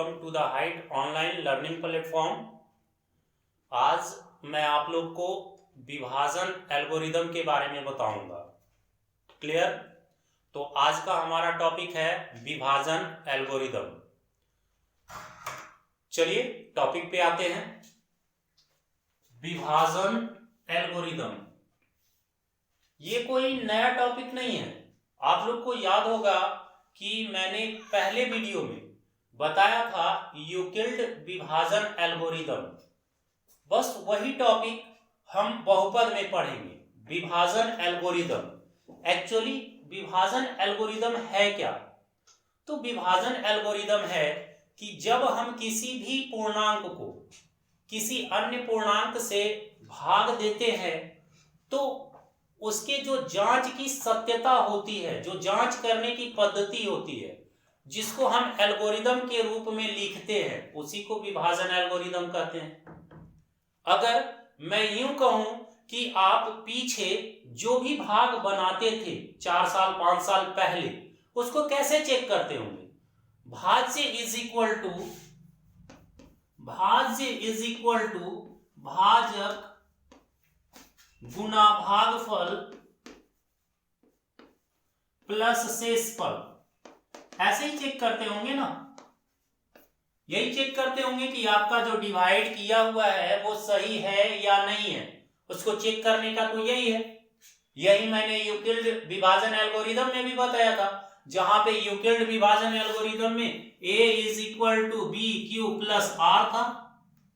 Welcome to the height online learning platform. आज मैं आप लोग को विभाजन एल्गोरिदम के बारे में बताऊंगा। क्लियर? तो आज का हमारा टॉपिक है विभाजन एल्गोरिदम। चलिए टॉपिक पे आते हैं। विभाजन एल्गोरिदम ये कोई नया टॉपिक नहीं है। आप लोग को याद होगा कि मैंने पहले वीडियो में बताया था यूक्लिड विभाजन एल्गोरिदम। बस वही टॉपिक हम बहुपद में पढ़ेंगे। विभाजन एल्गोरिदम एक्चुअली विभाजन एल्गोरिदम है क्या? तो विभाजन एल्गोरिदम है कि जब हम किसी भी पूर्णांक को किसी अन्य पूर्णांक से भाग देते हैं तो उसके जो जांच की सत्यता होती है, जो जांच करने की पद्धति होती है, जिसको हम एल्गोरिदम के रूप में लिखते हैं, उसी को विभाजन एल्गोरिदम कहते हैं। अगर मैं यूं कहूं कि आप पीछे जो भी भाग बनाते थे 4 साल 5 साल पहले, उसको कैसे चेक करते होंगे? भाज्य इज इक्वल टू भाजक गुना भागफल प्लस शेषफल, ऐसे ही चेक करते होंगे ना। यही चेक करते होंगे कि आपका जो डिवाइड किया हुआ है वो सही है या नहीं है। उसको चेक करने का तो यही है। यही मैंने यूक्लिड विभाजन एल्गोरिदम में भी बताया था, जहां पे यूक्लिड विभाजन एल्गोरिदम में a is equal to b q plus r था।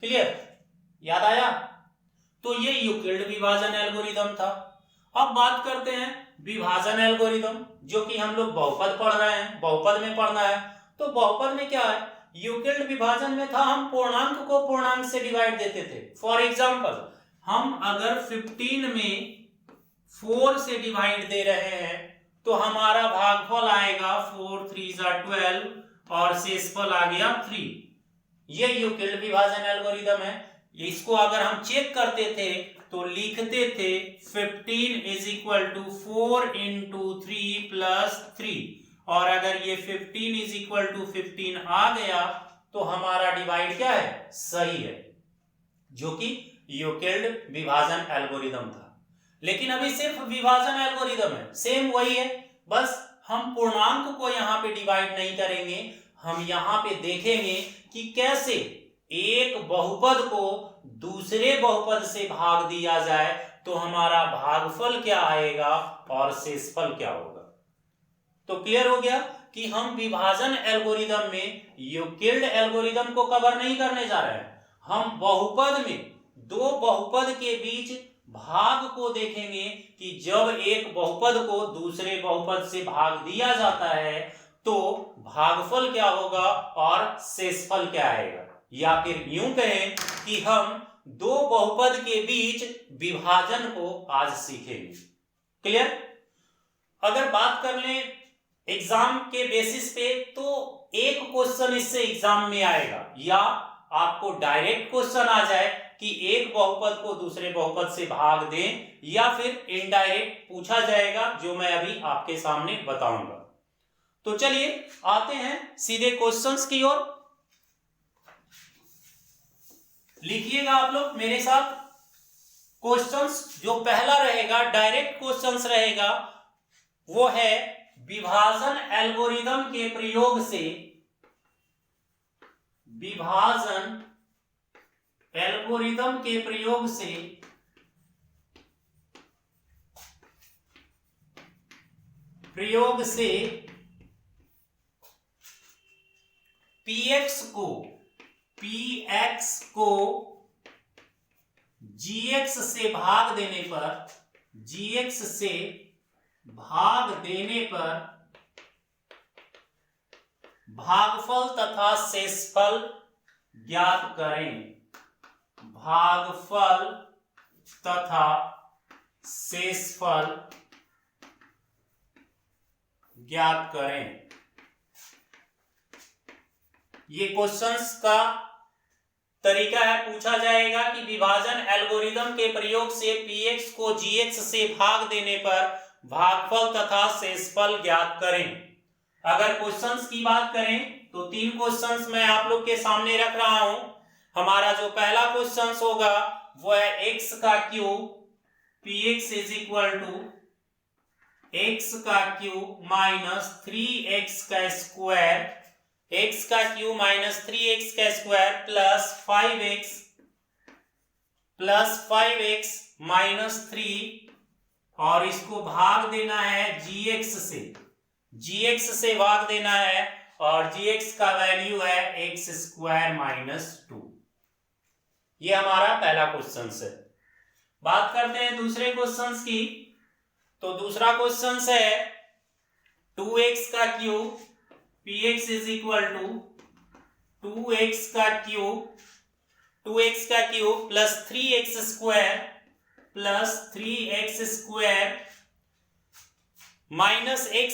क्लियर? याद आया? तो ये यूक्लिड विभाजन एल्गोरिदम था। अब बात करते हैं विभाजन एल्गोरिदम, जो कि हम लोग बहुपद पढ़ रहे हैं, बहुपद में पढ़ना है। तो बहुपद में क्या है? यूक्लिड विभाजन में था हम पूर्णांक को पूर्णांक से डिवाइड देते थे। फॉर एग्जांपल, हम अगर 15 में 4 से डिवाइड दे रहे हैं तो हमारा भागफल आएगा 4 3 12 और शेषफल आ गया 3। ये यूक्लिड विभाजन एल्गोरिदम है। इसको अगर हम चेक करते थे तो लिखते थे 15 is equal to 4 into 3 plus 3, और अगर ये 15 इज इक्वल टू 15 आ गया तो हमारा डिवाइड क्या है? सही है, जो कि यूक्लिड विभाजन एल्गोरिदम था। लेकिन अभी सिर्फ विभाजन एल्गोरिदम है, सेम वही है, बस हम पूर्णांक को यहाँ पे डिवाइड नहीं करेंगे। हम यहाँ पे देखेंगे कि कैसे एक बहुपद को दूसरे बहुपद से भाग दिया जाए तो हमारा भागफल क्या आएगा और शेषफल क्या होगा। तो क्लियर हो गया कि हम विभाजन एल्गोरिदम में यूक्लिड एल्गोरिदम को कवर नहीं करने जा रहे हैं। हम बहुपद में दो बहुपद के बीच भाग को देखेंगे कि जब एक बहुपद को दूसरे बहुपद से भाग दिया जाता है तो भागफल क्या होगा और शेषफल क्या आएगा। या फिर यूं कहें कि हम दो बहुपद के बीच विभाजन को आज सीखेंगे। क्लियर? अगर बात कर लें एग्जाम के बेसिस पे तो एक क्वेश्चन इससे एग्जाम में आएगा, या आपको डायरेक्ट क्वेश्चन आ जाए कि एक बहुपद को दूसरे बहुपद से भाग दें, या फिर इनडायरेक्ट पूछा जाएगा, जो मैं अभी आपके सामने बताऊंगा। तो चलिए आते हैं सीधे क्वेश्चंस की ओर। लिखिएगा आप लोग मेरे साथ क्वेश्चंस। जो पहला रहेगा डायरेक्ट क्वेश्चंस रहेगा, वो है विभाजन एल्गोरिदम के प्रयोग से विभाजन एल्गोरिदम के प्रयोग से px को gx से भाग देने पर भागफल तथा शेषफल ज्ञात करें। भागफल तथा शेषफल ज्ञात करें। ये क्वेश्चंस का तरीका है। पूछा जाएगा कि विभाजन एल्गोरिदम के प्रयोग से px को gx से भाग देने पर भागफल तथा शेषफल ज्ञात करें। अगर क्वेश्चंस की बात करें तो 3 क्वेश्चंस मैं आप लोग के सामने रख रहा हूं। हमारा जो पहला क्वेश्चंस होगा वो है x का cube px is equal to x का क्यूब माइनस 3x का स्क्वायर, x का क्यूब माइनस 3x का स्क्वायर प्लस 5x माइनस 3 और इसको भाग देना है gx से भाग देना है और gx का वैल्यू है x स्क्वायर माइनस 2। ये हमारा पहला क्वेश्चन है। बात करते हैं दूसरे क्वेश्चन की। तो दूसरा क्वेश्चन है 2x का cube px is equal to 2x का cube plus 3x square minus x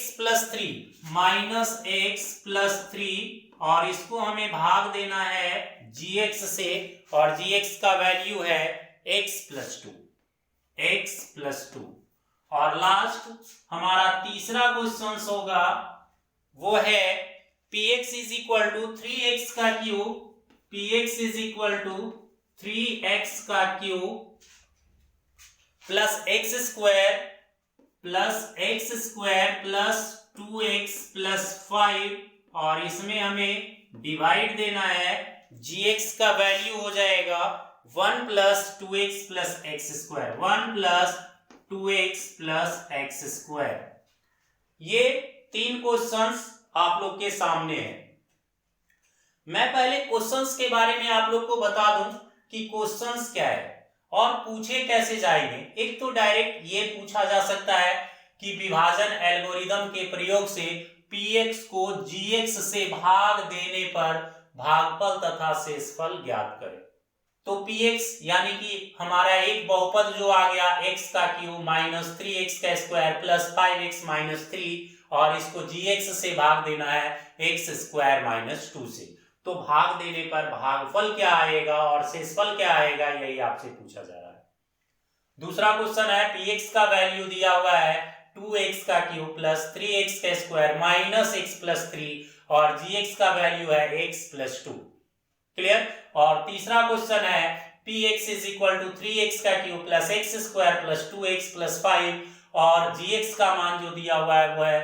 plus 3 और इसको हमें भाग देना है gx से और gx का वैल्यू है x प्लस 2। और लास्ट हमारा तीसरा क्वेश्चन होगा वो है px is equal to 3x का cube plus x square plus 2x plus 5 और इसमें हमें डिवाइड देना है। gx का वैल्यू हो जाएगा 1 plus 2x plus x square, 1 plus 2x plus x square. ये 3 क्वेश्चंस आप लोग के सामने हैं। मैं पहले क्वेश्चंस के बारे में आप लोग को बता दूं कि क्वेश्चंस क्या है और पूछे कैसे जाएंगे। एक तो डायरेक्ट ये पूछा जा सकता है कि विभाजन एल्गोरिदम के प्रयोग से px को gx से भाग देने पर भागफल तथा शेषफल ज्ञात करें। तो px यानी कि हमारा एक बहुपद जो आ गया x का क्यूब माइनस 3x का स्क्वायर प्लस 5x माइनस 3 और इसको gx से भाग देना है x स्क्वायर माइनस 2 से। तो भाग देने पर भागफल क्या आएगा और शेषफल क्या आएगा, यही आपसे पूछा जा रहा है। दूसरा क्वेश्चन है px का वैल्यू दिया हुआ है 2x का क्यूब प्लस 3x का स्क्वायर माइनस x प्लस 3 और gx का वैल्यू है x प्लस 2। क्लियर। और तीसरा क्वेश्चन है px is equal to 3x का cube plus x square plus 2x plus 5 और gx का मान जो दिया हुआ है वो है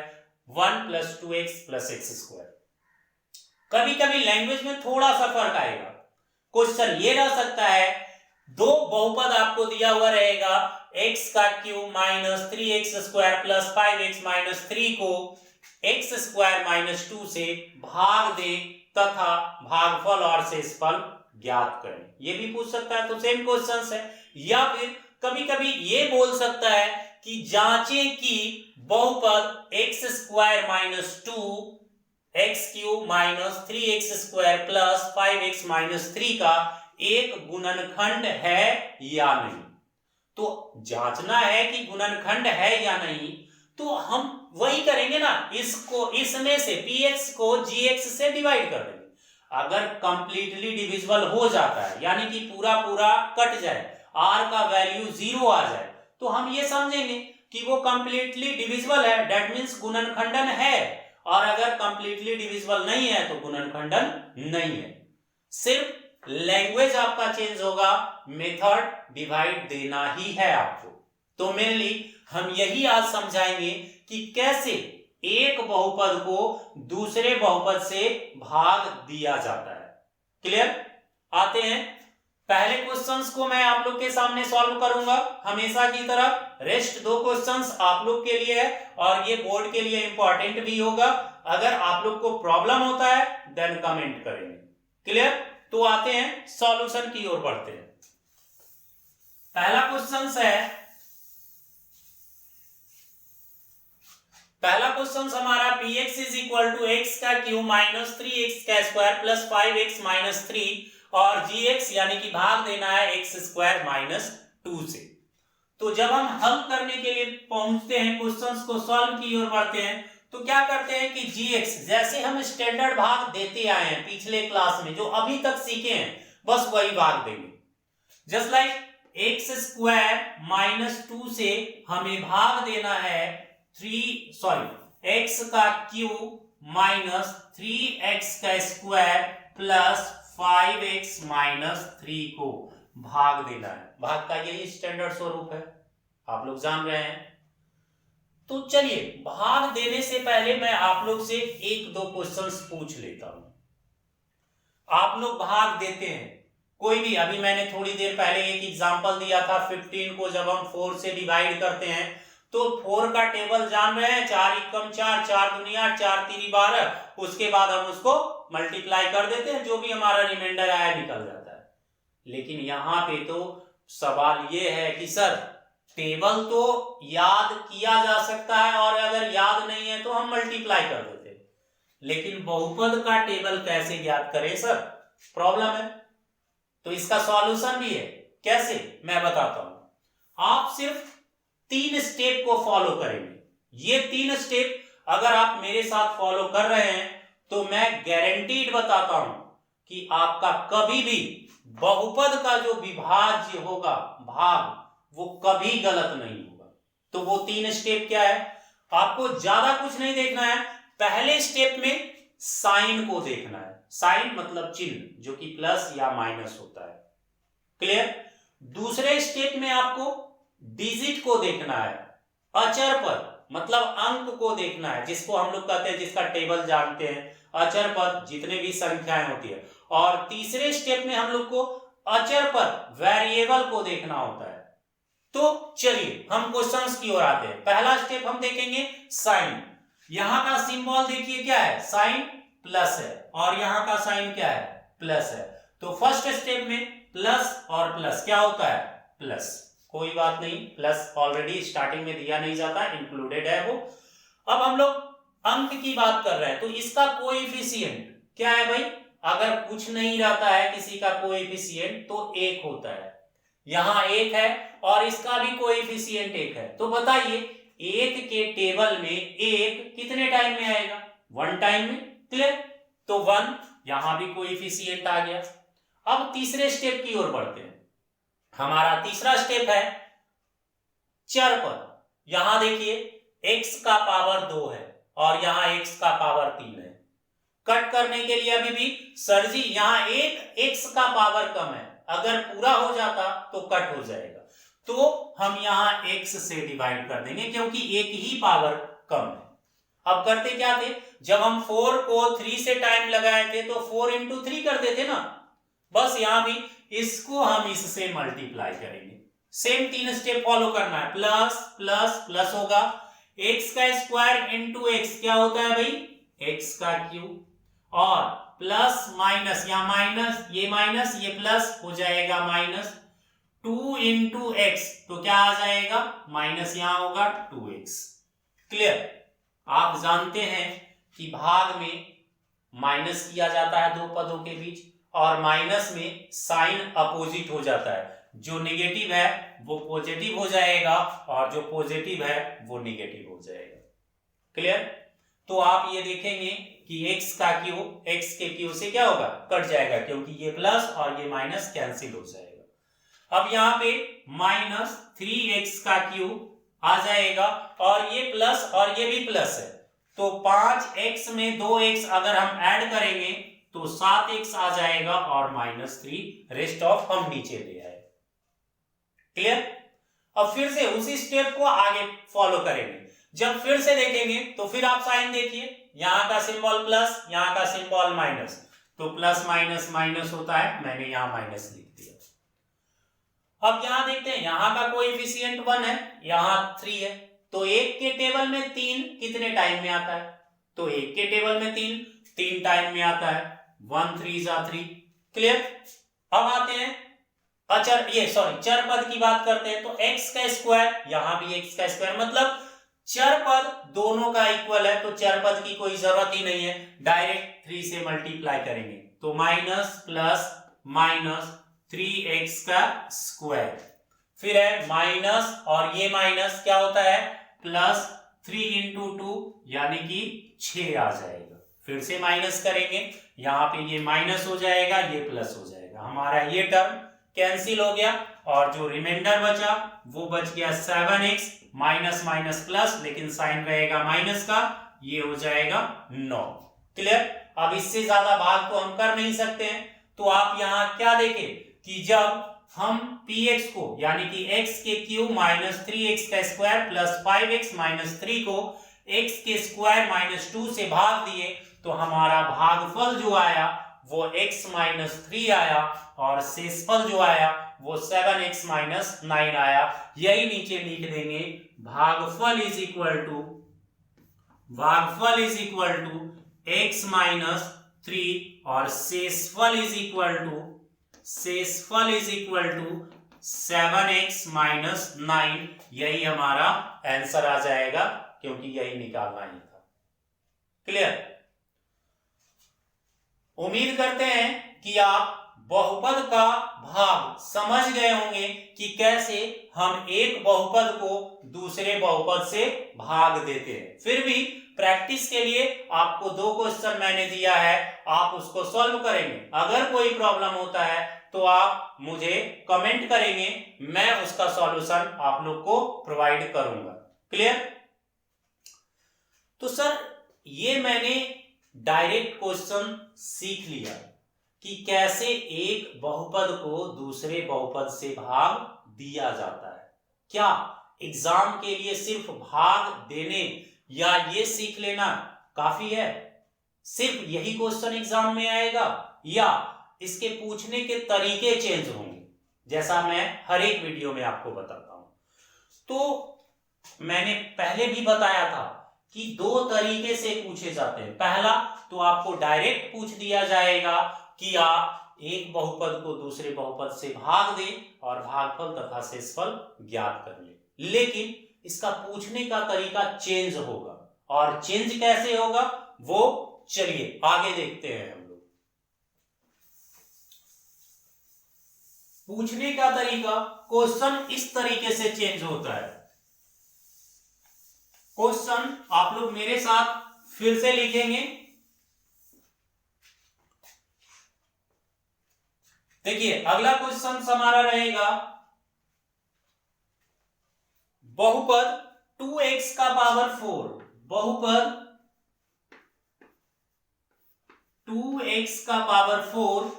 1 plus 2x plus x square. कभी कभी लैंग्वेज में थोड़ा सा फर्क आएगा। क्वेश्चन ये रह सकता है दो बहुपद आपको दिया हुआ रहेगा x का cube minus 3x square plus 5x minus 3 को x स्क्वायर माइनस 2 से भाग दे तथा भागफल और शेषफल ज्ञात करें। ये भी पूछ सकता है, तो सेम क्वेश्चन है। या फिर कभी कभी ये बोल सकता है कि जांचें कि बहुपद x square minus 2 x cube minus 3x square plus 5x minus 3 का एक गुणनखंड है या नहीं। तो जांचना है कि गुणनखंड है या नहीं, तो हम वही करेंगे ना, इसको इसमें से px को gx से डिवाइड कर देंगे। अगर कंप्लीटली डिविजिबल हो जाता है यानी कि पूरा पूरा कट जाए, r का वैल्यू 0 आ जाए, तो हम ये समझेंगे कि वो कंप्लीटली डिविजिबल है, दैट मींस गुणनखंडन है। और अगर कंप्लीटली डिविजिबल नहीं है तो गुणनखंडन नहीं है। सिर्फ लैंग्वेज आपका चेंज होगा, मेथड डिवाइड देना ही है आपको। तो मेनली हम यही आज समझाएंगे कि कैसे एक बहुपद को दूसरे बहुपद से भाग दिया जाता है। क्लियर। आते हैं पहले क्वेश्चंस को मैं आप लोग के सामने सॉल्व करूंगा हमेशा की तरह। रेस्ट 2 क्वेश्चंस आप लोग के लिए है और ये बोर्ड के लिए इंपॉर्टेंट भी होगा। अगर आप लोग को प्रॉब्लम होता है देन कमेंट करेंगे। क्लियर। तो आते हैं सॉल्यूशन की ओर बढ़ते हैं। पहला क्वेश्चन हमारा px is equal to x का क्यूब माइनस 3x का स्क्वायर प्लस 5x माइनस 3 और gx यानी कि भाग देना है x स्क्वायर माइनस 2 से। तो जब हम हल करने के लिए पहुंचते हैं, क्वेश्चंस को सॉल्व की ओर बढ़ते हैं, तो क्या करते हैं कि gx जैसे हम स्टैंडर्ड भाग देते आए हैं पिछले क्लास में, जो अभी तक सीखे हैं बस वही भाग देंगे। Just like x square minus 2 से हमें भाग देना है x का क्यूब माइनस 3x का स्क्वायर प्लस 5x माइनस 3 को भाग देना है। भाग का यही स्टैंडर्ड स्वरूप है, आप लोग जान रहे हैं। तो चलिए भाग देने से पहले मैं आप लोग से एक दो क्वेश्चंस पूछ लेता हूं। आप लोग भाग देते हैं कोई भी, अभी मैंने थोड़ी देर पहले एक एग्जांपल दिया था 15 को जब हम 4 से डिवाइड करते हैं तो 4 का टेबल जान रहे हैं, 4 एकम 4, 4 दूनी 8, 4 तीनी 12, उसके बाद हम उसको मल्टीप्लाई कर देते हैं, जो भी हमारा रिमाइंडर आया निकल जाता है। लेकिन यहां पे तो सवाल ये है कि सर टेबल तो याद किया जा सकता है और अगर याद नहीं है तो हम मल्टीप्लाई कर देते हैं, लेकिन बहुपद का टेबल कैसे याद करें सर, प्रॉब्लम है। तो इसका सॉल्यूशन भी है, कैसे मैं बताता हूं। आप सिर्फ 3 स्टेप को फॉलो करेंगे। ये 3 स्टेप अगर आप मेरे साथ फॉलो कर रहे हैं तो मैं गारंटीड बताता हूं कि आपका कभी भी बहुपद का जो विभाज्य होगा भाग वो कभी गलत नहीं होगा। तो वो 3 स्टेप क्या है, आपको ज्यादा कुछ नहीं देखना है। पहले स्टेप में साइन को देखना है, साइन मतलब चिन्ह जो कि प्लस या माइनस होता है, क्लियर। दूसरे स्टेप में आपको डिजिट को देखना है, अचर पद मतलब अंक को देखना है, जिसको हम लोग कहते हैं, जिसका टेबल जानते हैं, अचर पद जितने भी संख्याएं होती है। और तीसरे स्टेप में हम लोग को अचर पद वेरिएबल को देखना होता है। तो चलिए हम क्वेश्चंस की ओर आते हैं। पहला स्टेप हम देखेंगे साइन। यहां का सिंबल देखिए क्या है, साइन प्लस है, और यहां का साइन क्या है, प्लस है। तो फर्स्ट स्टेप में प्लस और प्लस क्या होता है, प्लस, कोई बात नहीं, प्लस ऑलरेडी स्टार्टिंग में दिया नहीं जाता, इंक्लूडेड है वो। अब हम लोग अंक की बात कर रहे हैं, तो इसका कोएफिशिएंट क्या है भाई, अगर कुछ नहीं रहता है किसी का कोएफिशिएंट तो 1 होता है। यहां 1 है और इसका भी कोएफिशिएंट 1 है। तो बताइए 1 के टेबल में 1 कितने टाइम में आएगा, 1 टाइम में, क्लियर। तो 1 यहां भी कोएफिशिएंट आ गया। अब तीसरे स्टेप की ओर बढ़ते हैं। हमारा तीसरा स्टेप है चर पद। यहां देखिए x का पावर 2 है और यहां x का पावर 3 है। कट करने के लिए अभी भी सर जी यहां एक x का पावर कम है, अगर पूरा हो जाता तो कट हो जाएगा, तो हम यहां x से डिवाइड कर देंगे क्योंकि एक ही पावर कम है। अब करते क्या थे, जब हम 4 को 3 से टाइम लगाए थे तो 4 into 3 कर देते ना, बस यहां भी इसको हम इससे मल्टीप्लाई करेंगे। सेम 3 स्टेप फॉलो करना है, प्लस प्लस प्लस होगा, x का स्क्वायर इंटू एक्स क्या होता है भाई, x का क्यूब, और प्लस माइनस, या माइनस ये प्लस हो जाएगा माइनस 2 इंटू एक्स, तो क्या आ जाएगा, माइनस यहां होगा 2x, क्लियर। आप जानते हैं कि भाग में माइनस किया जाता है दो पदों के बीच, और माइनस में साइन अपोजिट हो जाता है, जो नेगेटिव है वो पॉजिटिव हो जाएगा और जो पॉजिटिव है वो नेगेटिव हो जाएगा, क्लियर। तो आप ये देखेंगे कि x का क्यूब x के क्यूब से क्या होगा, कट जाएगा, क्योंकि ये प्लस और ये माइनस कैंसिल हो जाएगा। अब यहाँ पे माइनस 3x का क्यूब आ जाएगा और ये प्लस और ये भी प्लस है, तो 5x में 2x अगर हम ऐड करेंगे तो 7x आ जाएगा और -3, रेस्ट ऑफ हम नीचे ले आए, क्लियर। अब फिर से उसी स्टेप को आगे फॉलो करेंगे। जब फिर से देखेंगे तो फिर आप साइन देखिए, यहां का सिंबल प्लस, यहां का सिंबल माइनस, तो प्लस माइनस माइनस होता है, मैंने यहां माइनस लिख दिया। अब यहां देखते हैं, यहां का कोएफिशिएंट 1 है, यहां 3 है, तो 1 के टेबल में 3 कितने टाइम में आता है, तो 1 के टेबल में 3 टाइम में आता है, 1 3 जा 3, क्लियर। अब आते हैं चर पद की बात करते हैं, तो x का स्क्वायर, यहां भी x का स्क्वायर, मतलब चर पद दोनों का इक्वल है, तो चर पद की कोई जरूरत ही नहीं है, डायरेक्ट 3 से मल्टीप्लाई करेंगे, तो माइनस प्लस माइनस 3x का स्क्वायर, फिर है माइनस और ये माइनस क्या होता है, प्लस 3 इंटू 2 यानी कि 6 आ जाएगा, फिर से माइनस करेंगे, यहां पे ये माइनस हो जाएगा, ये प्लस हो जाएगा, हमारा ये टर्म कैंसिल हो गया, और जो रिमाइंडर बचा वो बच गया 7x, माइनस माइनस प्लस, लेकिन साइन रहेगा माइनस का, ये हो जाएगा 9। क्लियर? अब इससे ज्यादा भाग तो हम कर नहीं सकते हैं, तो आप यहां क्या देखें कि जब हम px को यानी कि x के क्यूब माइनस 3x का स्क्वायर प्लस 5x माइनस 3 को x के स्क्वायर माइनस 2 से भाग दिए तो हमारा भागफल जो आया वो x माइनस 3 आया और शेषफल जो आया वो 7x माइनस 9 आया। यही नीचे लिख देंगे, भागफल is equal to x minus 3 और शेषफल is equal to 7x minus 9। यही हमारा आंसर आ जाएगा क्योंकि यही निकालना ही था। क्लियर? उम्मीद करते हैं कि आप बहुपद का भाग समझ गए होंगे कि कैसे हम एक बहुपद को दूसरे बहुपद से भाग देते हैं। फिर भी प्रैक्टिस के लिए आपको 2 क्वेश्चन मैंने दिया है, आप उसको सॉल्व करेंगे। अगर कोई प्रॉब्लम होता है तो आप मुझे कमेंट करेंगे, मैं उसका सॉल्यूशन आप लोग को प्रोवाइड करूंगा। क्लियर? तो सर ये मैंने डायरेक्ट क्वेश्चन सीख लिया कि कैसे एक बहुपद को दूसरे बहुपद से भाग दिया जाता है। क्या एग्जाम के लिए सिर्फ भाग देने या ये सीख लेना काफी है? सिर्फ यही क्वेश्चन एग्जाम में आएगा या इसके पूछने के तरीके चेंज होंगे, जैसा मैं हर एक वीडियो में आपको बताता हूं। तो मैंने पहले भी बताया था कि 2 तरीके से पूछे जाते हैं। पहला तो आपको डायरेक्ट पूछ दिया जाएगा कि आप एक बहुपद को दूसरे बहुपद से भाग दें और भागफल तथा शेषफल ज्ञात कर ले। लेकिन इसका पूछने का तरीका चेंज होगा, और चेंज कैसे होगा वो चलिए आगे देखते हैं हम लोग। पूछने का तरीका, क्वेश्चन इस तरीके से चेंज होता है। क्वेश्चन आप लोग मेरे साथ फिर से लिखेंगे। देखिए अगला क्वेश्चन हमारा रहेगा, बहुपद 2x का पावर 4, बहुपद 2x का पावर 4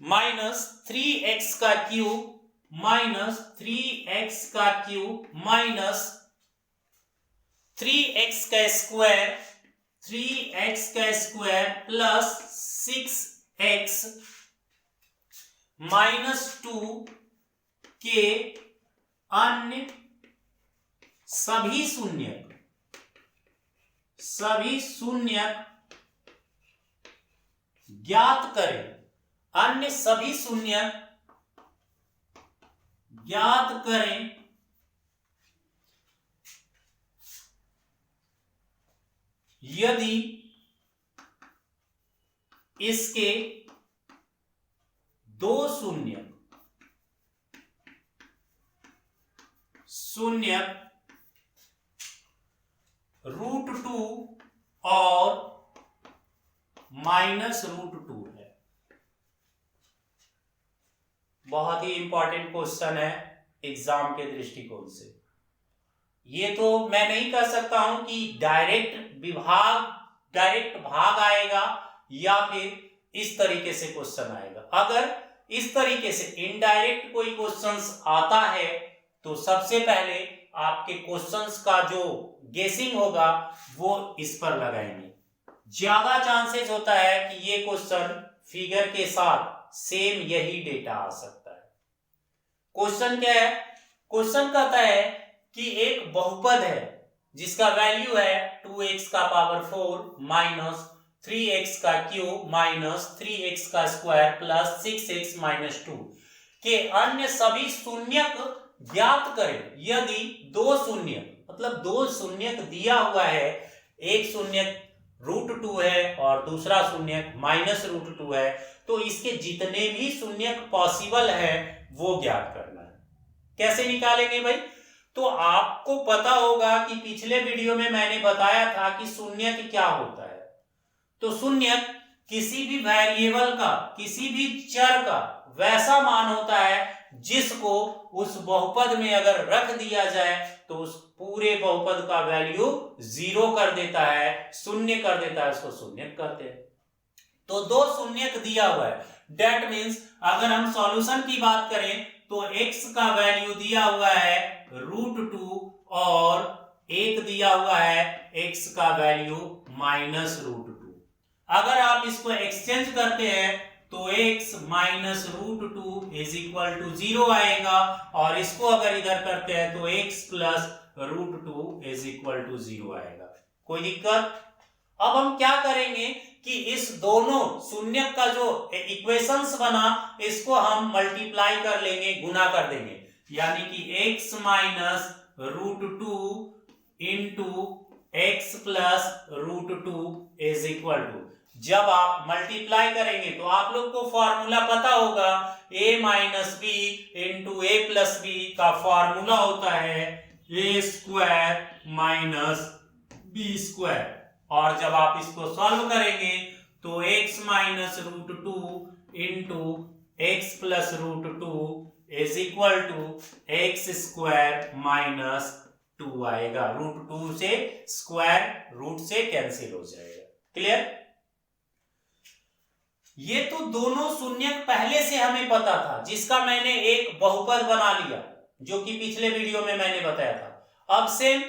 माइनस 3x का क्यूब माइनस 3x का क्यूब माइनस 3x का स्क्वायर 3x का स्क्वायर प्लस 6x माइनस 2 के अन्य सभी शून्य ज्ञात करें। अन्य सभी शून्य ज्ञात करें यदि इसके 2 शून्य √2 और -√2 है। बहुत ही इंपॉर्टेंट क्वेश्चन है एग्जाम के दृष्टिकोण से। ये तो मैं नहीं कह सकता हूं कि डायरेक्ट भाग आएगा या फिर इस तरीके से क्वेश्चन आएगा। अगर इस तरीके से इनडायरेक्ट कोई क्वेश्चंस आता है तो सबसे पहले आपके क्वेश्चंस का जो गेसिंग होगा वो इस पर लगाएंगे। ज्यादा चांसेस होता है कि ये क्वेश्चन फिगर के साथ सेम यही डेटा आ सकता है। क्वेश्चन क्या है? क्वेश्चन कहता है कि एक बहुपद है जिसका वैल्यू है 2x का पावर 4 माइनस 3x का क्यूब माइनस 3x का स्क्वायर प्लस 6x माइनस 2 के अन्य सभी शून्यक ज्ञात करें यदि 2 शून्य, मतलब 2 शून्यक दिया हुआ है, एक शून्यक √2 है और दूसरा शून्यक -√2 है, तो इसके जितने भी शून्यक पॉसिबल है वो ज्ञात करना है। कैसे निकालेंगे भाई? तो आपको पता होगा कि पिछले वीडियो में मैंने बताया था कि शून्यक क्या होता है। तो शून्यक किसी भी वेरिएबल का, किसी भी चर का वैसा मान होता है जिसको उस बहुपद में अगर रख दिया जाए तो उस पूरे बहुपद का वैल्यू 0 कर देता है, शून्य कर देता है, उसको शून्य कहते हैं। तो 2 शून्यक दिया हुआ है, डेट मीन्स अगर हम सॉल्यूशन की बात करें तो x का वैल्यू दिया हुआ है √2 और 1 दिया हुआ है x का वैल्यू -√2। अगर आप इसको एक्सचेंज करते हैं तो x -√2 इज इक्वल टू 0 आएगा, और इसको अगर इधर करते हैं तो x +√2 इज इक्वल टू 0 आएगा। कोई दिक्कत? अब हम क्या करेंगे कि इस दोनों शून्यक का जो इक्वेशंस बना इसको हम मल्टीप्लाई कर लेंगे, गुना कर देंगे, यानी कि x -√2 into x +√2 is equal to, जब आप मल्टीप्लाई करेंगे तो आप लोग को फॉर्मूला पता होगा, a - b into a + b का फॉर्मूला होता है a² - b², और जब आप इसको सॉल्व करेंगे तो x -√2 into x +√2 is equal to x² - 2 आएगा। √2 से स्क्वायर रूट से कैंसिल हो जाएगा। क्लियर? ये तो दोनों शून्यक पहले से हमें पता था, जिसका मैंने एक बहुपद बना लिया, जो कि पिछले वीडियो में मैंने बताया था। अब सेम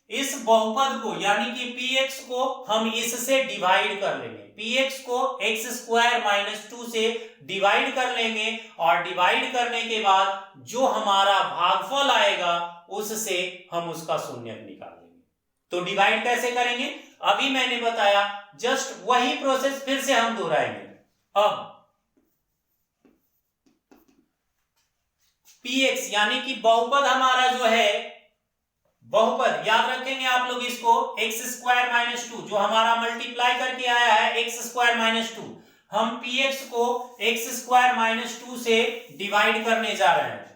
इस बहुपद को यानी कि px को हम इससे डिवाइड कर लेंगे, px को x² - 2 से डिवाइड कर लेंगे, और डिवाइड करने के बाद जो हमारा भागफल आएगा उससे हम उसका शून्यक निकाल लेंगे। तो डिवाइड कैसे करेंगे अभी मैंने बताया, जस्ट वही प्रोसेस फिर से हम दोहराएंगे। अब px यानी कि बहुपद हमारा जो है, बहुपद याद रखेंगे आप लोग इसको, x² - 2 जो हमारा मल्टीप्लाई करके आया है x² - 2, हम px को x² - 2 से डिवाइड करने जा रहे हैं।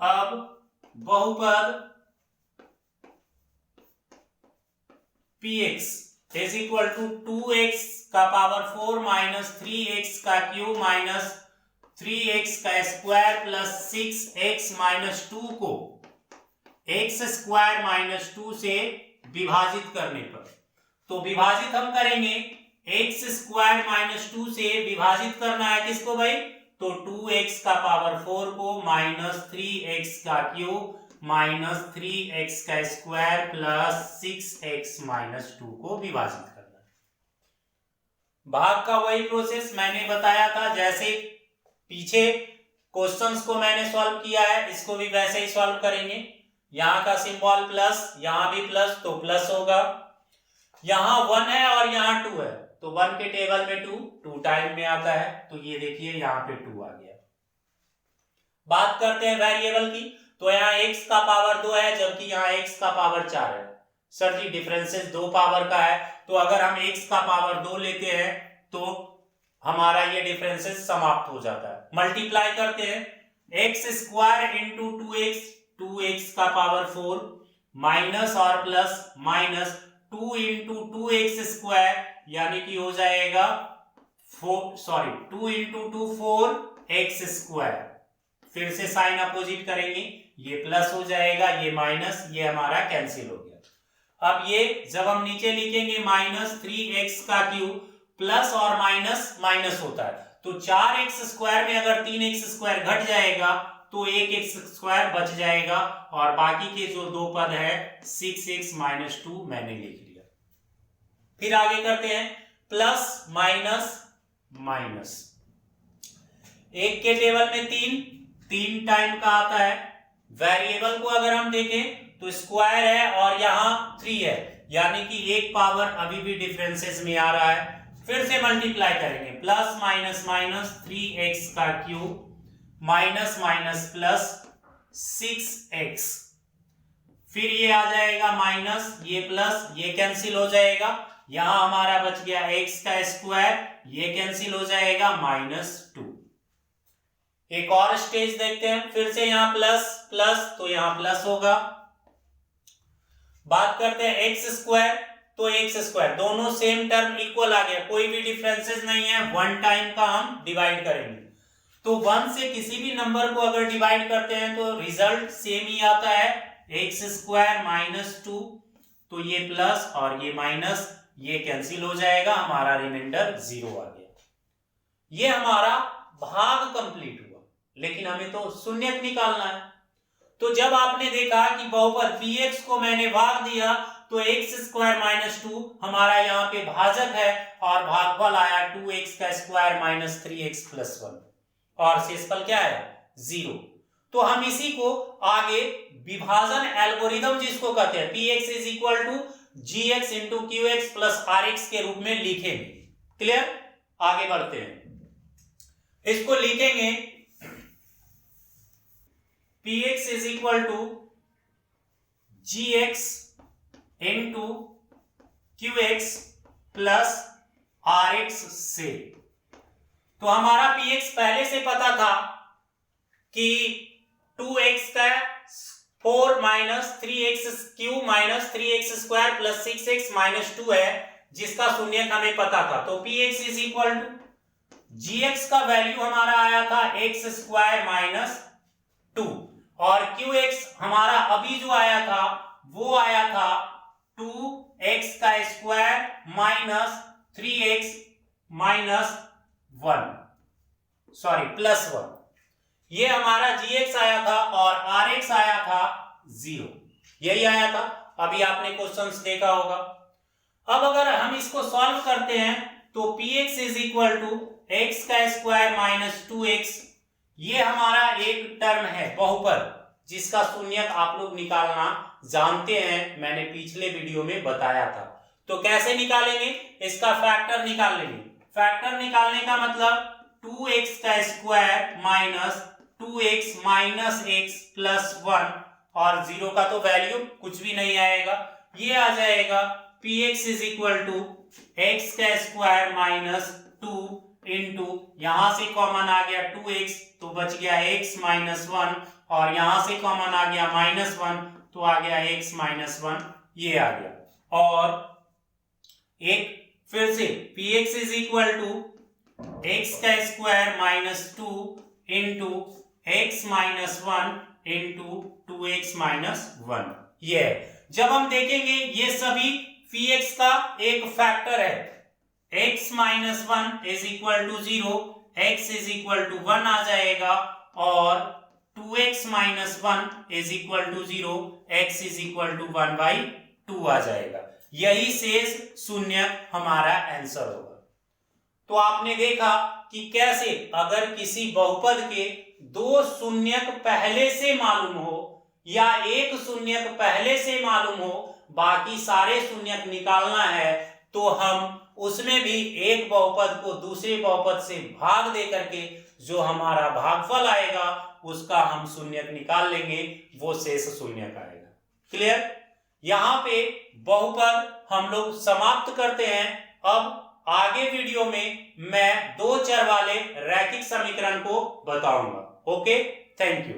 अब बहुपद px is equal to 2x का पावर 4 - 3x का क्यूब माइनस 3x का स्क्वायर प्लस 6x - 2 को x² - 2 से विभाजित करने पर, तो विभाजित हम करेंगे, x² - 2 से विभाजित करना है किसको भाई, तो 2x का पावर 4 को माइनस 3x का क्यूब माइनस 3x का स्क्वायर प्लस 6x - 2 को विभाजित करना है। भाग का वही प्रोसेस मैंने बताया था, जैसे पीछे क्वेश्चंस को मैंने सॉल्व किया है, इसको भी वैसे ही सॉल्व करेंगे। यहां का सिंबल प्लस, यहां भी प्लस, तो प्लस होगा। यहां 1 है और यहां 2 है, तो 1 के टेबल में 2 टाइम में आता है, तो ये देखिए यहां पे 2 आ गया। बात करते हैं वेरिएबल की, तो यहाँ x का पावर 2 है जबकि यहाँ x का पावर 4 है। सर जी डिफरेंसेस 2 पावर का है, तो अगर हम x का पावर 2 लेते हैं तो हमारा ये डिफरेंसेस समाप्त हो जाता है। मल्टीप्लाई करते हैं, x² इंटू 2x का पावर 4 माइनस और प्लस माइनस 2 इंटू 2x² यानी कि हो जाएगा 2 इंटू 2 4x²। फिर से साइन अपोजिट करेंगे, ये प्लस हो जाएगा, ये माइनस, ये हमारा कैंसिल हो गया। अब ये जब हम नीचे लिखेंगे -3x का क्यूब, प्लस और माइनस माइनस होता है, तो 4x² में अगर 3x² घट जाएगा तो 1x² बच जाएगा, और बाकी के जो दो पद है 6x - 2 मैंने लिख लिया। फिर आगे करते हैं, प्लस माइनस माइनस, एक के टेबल में 3 टाइम का आता है। वेरिएबल को अगर हम देखें तो स्क्वायर है और यहां 3 है, यानी कि एक पावर अभी भी डिफरेंसेस में आ रहा है। फिर से मल्टीप्लाई करेंगे, प्लस माइनस माइनस 3x का cube minus minus plus 6x, फिर ये आ जाएगा माइनस, ये प्लस, ये कैंसिल हो जाएगा, यहां हमारा बच गया x का स्क्वायर, ये कैंसिल हो जाएगा -2। एक और स्टेज देखते हैं, फिर से यहां प्लस प्लस, तो यहां प्लस होगा। बात करते हैं x² तो एक्स स्क्वायर, दोनों सेम टर्म इक्वल आ गया, कोई भी डिफरेंसेस नहीं है, वन टाइम का हम डिवाइड करेंगे। तो 1 से किसी भी नंबर को अगर डिवाइड करते हैं तो रिजल्ट सेम ही आता है, एक्स स्क्वायर माइनस 2, तो ये प्लस और ये माइनस, ये कैंसिल हो जाएगा, हमारा रिमाइंडर 0 आ गया। ये हमारा भाग कंप्लीट हुआ, लेकिन हमें तो शून्यक निकालना है। तो जब आपने देखा कि बहुपद px को मैंने भाग दिया तो एक्स स्क्वायर माइनस 2 हमारा यहाँ पे भाजक है और भागफल आया 2x का स्क्वायर माइनस 3x प्लस 1 और शेषफल क्या है 0। तो हम इसी को आगे विभाजन एल्गोरिथम जिसको कहते हैं px is equal to gx into qx plus rx के रूप में लिखेंगे। क्लियर, आगे बढ़ते हैं, इसको लिखेंगे px is equal to gx into qx plus rx से। तो हमारा px पहले से पता था कि 2x का 4 minus 3x cube minus 3x square plus 6x minus 2 है, जिसका शून्यक हमें पता था। तो px is equal to gx का वैल्यू हमारा आया था x स्क्वायर माइनस 2 और qx हमारा अभी जो आया था वो आया था 2x का square minus 3x minus 1 sorry plus 1, ये हमारा gx आया था और rx आया था 0, यही आया था। अभी आपने क्वेश्चंस देखा होगा। अब अगर हम इसको सॉल्व करते हैं तो px is equal to x का स्क्वायर माइनस 2x, ये हमारा एक टर्म है बहुपद जिसका शून्यक आप लोग निकालना जानते हैं, मैंने पिछले वीडियो में बताया था। तो कैसे निकालेंगे, इसका फैक्टर निकाल लेंगे। फैक्टर निकालने का मतलब 2x का square minus 2x minus x plus 1 और 0 का तो वैल्यू कुछ भी नहीं आएगा, ये आ जाएगा px is equal to x का स्क्वायर माइनस 2 इंटू यहां से कॉमन आ गया 2x तो बच गया x माइनस 1 और यहां से कॉमन आ गया माइनस 1 तो आ गया x माइनस 1, ये आ गया। और एक फिर से px is equal to x का square minus 2 into x minus 1 into 2x minus 1, ये है। जब हम देखेंगे ये सभी px का एक फैक्टर है, x minus 1 is equal to 0, x is equal to 1 आ जाएगा और 2x minus 1 is equal to 0, x is equal to 1/2 आ जाएगा। यही शेष शून्यक हमारा आंसर होगा। तो आपने देखा कि कैसे अगर किसी बहुपद के दो शून्यक पहले से मालूम हो या एक शून्यक पहले से मालूम हो, बाकी सारे शून्यक निकालना है, तो हम उसमें भी एक बहुपद को दूसरे बहुपद से भाग दे करके जो हमारा भागफल आएगा उसका हम शून्यक निकाल लेंगे, वो शेष शून्यक आएगा। क्लियर, यहाँ पे बहुपद हम लोग समाप्त करते हैं। अब आगे वीडियो में मैं 2 चर वाले रैखिक समीकरण को बताऊंगा। Okay, thank you.